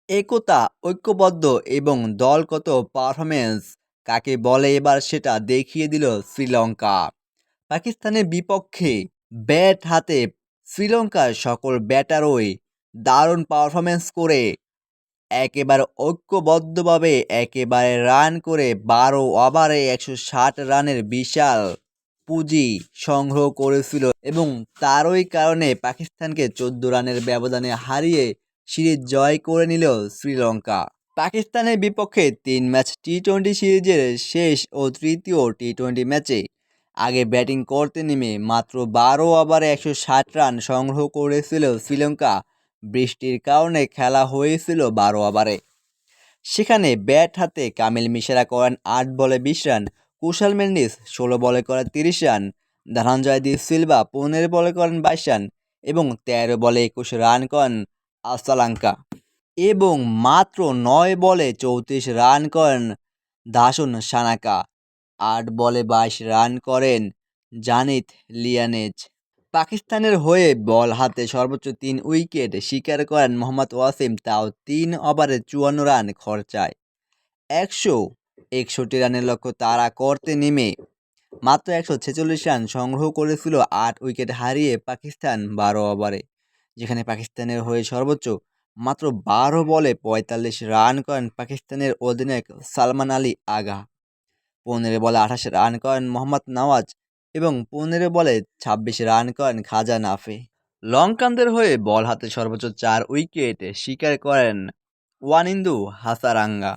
একতা, ঐক্যবদ্ধ এবং দলগত পারফরম্যান্স কাকে বলে এবার সেটা দেখিয়ে দিল শ্রীলঙ্কা। পাকিস্তানের বিপক্ষে ব্যাট হাতে শ্রীলঙ্কার সকল ব্যাটারই দারুণ পারফরম্যান্স করে একেবারে ঐক্যবদ্ধভাবে একেবারে রান করে ১২ ওভারে ১৬০ রানের বিশাল পুঁজি সংগ্রহ করেছিল এবং তারই কারণে পাকিস্তানকে ১৪ রানের ব্যবধানে হারিয়ে সিরিজ জয় করে নিল শ্রীলঙ্কা। পাকিস্তানের বিপক্ষে ৩ ম্যাচ টি-২০ সিরিজের শেষ ও তৃতীয় টি-২০ ম্যাচে আগে ব্যাটিং করতে নেমে মাত্র ১২ ওভারে ১৬০ রান সংগ্রহ করেছিল শ্রীলঙ্কা। বৃষ্টির কারণে খেলা হয়েছিল ১২ ওভারে। সেখানে ব্যাট হাতে কামিল মিশ্রা করেন ৮ বলে ২০ রান, কুশাল মেন্ডিস ১৬ বলে করেন ৩০ রান, ধনঞ্জয় দি সিলভা ১৫ বলে করেন ২২ রান এবং ১৩ বলে ২১ রান করেন আসালাঙ্কা এবং মাত্র ৯ বলে ৩৪ রান করেন দাসুন সানাকা। ৮ বলে ২২ রান করেন জানিত লিয়ানেজ। পাকিস্তানের হয়ে বল হাতে সর্বোচ্চ ৩ উইকেট শিকার করেন মোহাম্মদ ওয়াসিম, তাও ৩ ওভারে ৫৪ রান খরচায়। ১৬১ রানের লক্ষ্য তাড়া করতে নেমে মাত্র ১৪৬ রান সংগ্রহ করেছিল ৮ উইকেট হারিয়ে পাকিস্তান ১২ ওভারে, যেখানে পাকিস্তানের হয়ে সর্বোচ্চ মাত্র ১২ বলে ৪৫ রান করেন পাকিস্তানের অধিনায়ক সালমান আলী আগা। ১৫ বলে ২৮ রান করেন মোহাম্মদ নওয়াজ এবং ১৫ বলে ২৬ রান করেন খাজা নাফি। লঙ্কানদের হয়ে বল হাতে সর্বোচ্চ ৪ উইকেট শিকার করেন ওয়ানিন্দু হাসারাঙ্গা।